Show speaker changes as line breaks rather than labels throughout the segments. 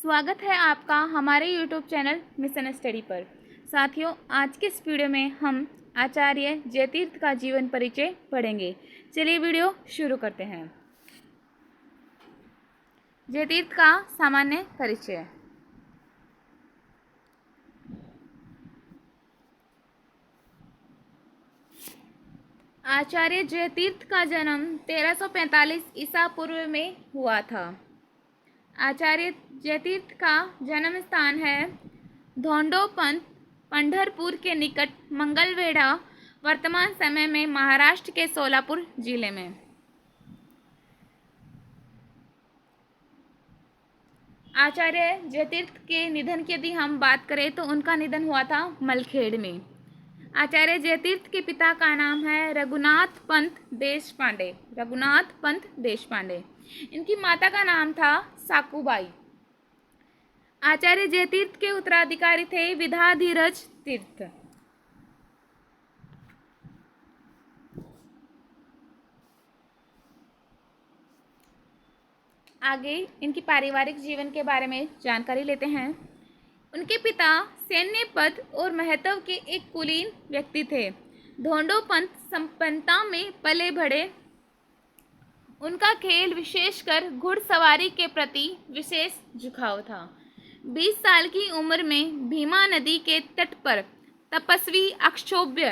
स्वागत है आपका हमारे YouTube चैनल मिशन स्टडी पर। साथियों, आज के इस वीडियो में हम आचार्य जयतीर्थ का जीवन परिचय पढ़ेंगे। चलिए वीडियो शुरू करते हैं। जयतीर्थ का सामान्य परिचय। आचार्य जयतीर्थ का जन्म 1345 ईसा पूर्व में हुआ था। आचार्य जयतीर्थ का जन्म स्थान है धोंडोपंत, पंढरपुर के निकट मंगलवेढ़ा, वर्तमान समय में महाराष्ट्र के सोलापुर जिले में। आचार्य जयतीर्थ के निधन की यदि हम बात करें तो उनका निधन हुआ था मलखेड़ में। आचार्य जयतीर्थ के पिता का नाम है रघुनाथ पंत देशपांडे। रघुनाथ पंत देशपांडे। इनकी माता का नाम था साकूबाई। आचार्य जयतीर्थ के उत्तराधिकारी थे विद्याधीराज तीर्थ। आगे इनकी पारिवारिक जीवन के बारे में जानकारी लेते हैं। उनके पिता सैन्य पद और महत्व के एक कुलीन व्यक्ति थे। धोंडोपंत संपन्नता में पले बढ़े। उनका खेल विशेषकर घुड़सवारी के प्रति विशेष झुकाव था। 20 साल की उम्र में भीमा नदी के तट पर तपस्वी अक्षोभ्य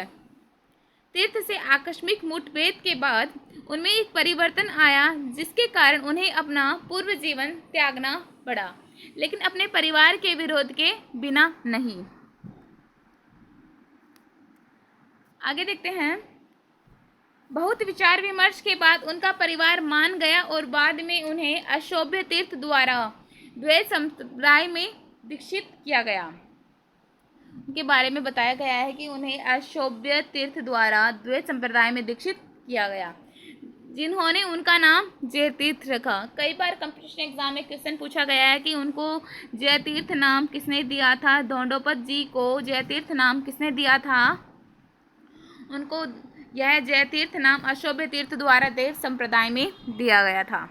तीर्थ से आकस्मिक मुठभेड़ के बाद उनमें एक परिवर्तन आया, जिसके कारण उन्हें अपना पूर्व जीवन त्यागना पड़ा, लेकिन अपने परिवार के विरोध के बिना नहीं। आगे देखते हैं। बहुत विचार विमर्श के बाद उनका परिवार मान गया और बाद में उन्हें अक्षोभ्य तीर्थ द्वारा द्वैत संप्रदाय में दीक्षित किया गया। उनके बारे में बताया गया है कि उन्हें अक्षोभ्य तीर्थ द्वारा द्वैत संप्रदाय में दीक्षित किया गया, जिन्होंने उनका नाम जयतीर्थ रखा। कई बार कंपटीशन एग्जाम में क्वेश्चन पूछा गया है कि उनको जयतीर्थ नाम किसने दिया था। धोंडोपंत जी को जयतीर्थ नाम किसने दिया था? उनको यह जयतीर्थ नाम अक्षोभ्य तीर्थ द्वारा देव संप्रदाय में दिया गया था।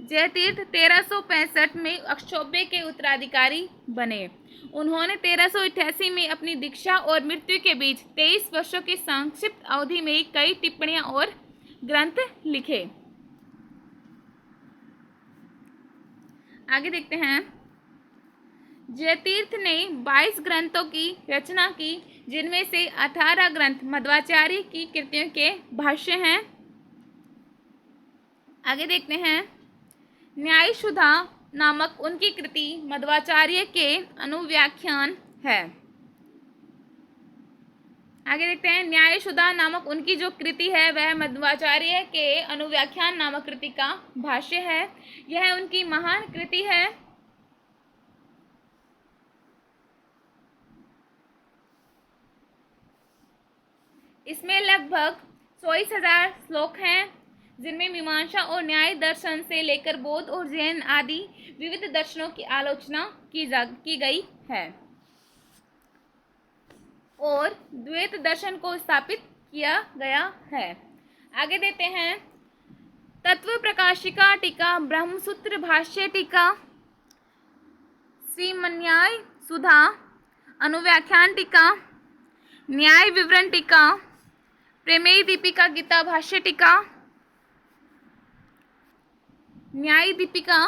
जयतीर्थ 1365 में अक्षोभ्य के उत्तराधिकारी बने। उन्होंने 1388 में अपनी दीक्षा और मृत्यु के बीच 23 वर्षों की संक्षिप्त अवधि में कई टिप्पणियां और ग्रंथ लिखे। आगे देखते हैं। जयतीर्थ ने 22 ग्रंथों की रचना की, जिनमें से 18 ग्रंथ मध्वाचार्य की कृतियों के भाष्य हैं। आगे देखते हैं। न्यायसुधा नामक उनकी कृति मध्वाचार्य के अनुव्याख्यान है। आगे देखते हैं। न्यायसुधा नामक उनकी जो कृति है वह मध्वाचार्य के अनुव्याख्यान नामक कृति का भाष्य है। यह उनकी महान कृति है। इसमें लगभग 24,000 श्लोक हैं, जिनमें मीमांसा और न्याय दर्शन से लेकर बौद्ध और जैन आदि विविध दर्शनों की आलोचना की गई है और द्वैत दर्शन को स्थापित किया गया है। आगे देते हैं। तत्व प्रकाशिका टीका, ब्रह्मसूत्र भाष्य टीका, श्रीमन्याय सुधा अनुव्याख्यान टीका, न्याय विवरण टीका, प्रमेय दीपिका गीता भाष्य टीका, न्याय दीपिका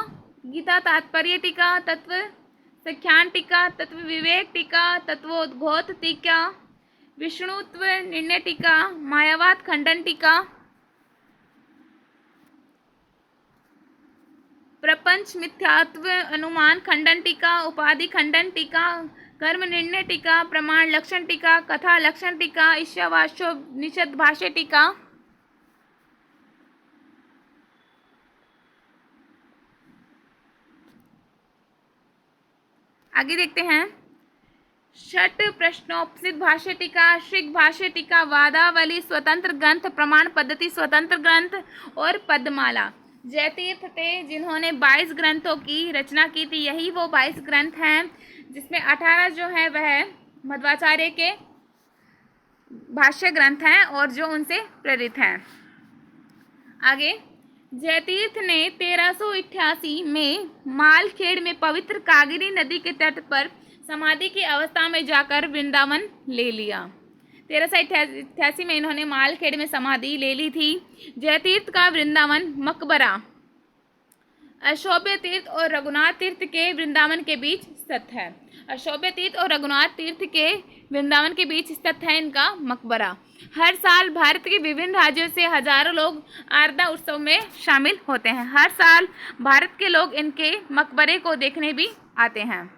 गीता तात्पर्य टीका, तत्व संख्यान टीका, तत्व विवेक टीका, तत्वोद्घोत टीका, विष्णुत्व निर्णय टीका, मायावाद खंडन टीका, प्रपंच मिथ्यात्व अनुमान खंडन टीका, उपाधि खंडन टीका, कर्म निर्णय टीका, प्रमाण लक्षण टीका, कथा लक्षण टीका, ईशावास्योपनिषद भाष्य टीका। आगे देखते हैं। षट प्रश्नोपनिषद भाष्य टीका, ऋग भाष्य टीका, वादावली स्वतंत्र ग्रंथ, प्रमाण पद्धति स्वतंत्र ग्रंथ और पद्माला। जयतीर्थ थे जिन्होंने 22 ग्रंथों की रचना की थी। यही वो 22 ग्रंथ हैं, जिसमें 18 जो है वह मध्वाचार्य के भाष्य ग्रंथ हैं और जो उनसे प्रेरित हैं। आगे जयतीर्थ ने 1388 में मालखेड़ में पवित्र कागिनी नदी के तट पर समाधि की अवस्था में जाकर वृंदावन ले लिया। 1388 में इन्होंने मालखेड़ में समाधि ले ली थी। जयतीर्थ का वृंदावन मकबरा अशोभ्य तीर्थ और रघुनाथ तीर्थ के वृंदावन के बीच स्थित है। अशोभ्य तीर्थ और रघुनाथ तीर्थ के वृंदावन के बीच स्थित है इनका मकबरा। हर साल भारत के विभिन्न राज्यों से हजारों लोग आराधना उत्सव में शामिल होते हैं। हर साल भारत के लोग इनके मकबरे को देखने भी आते हैं।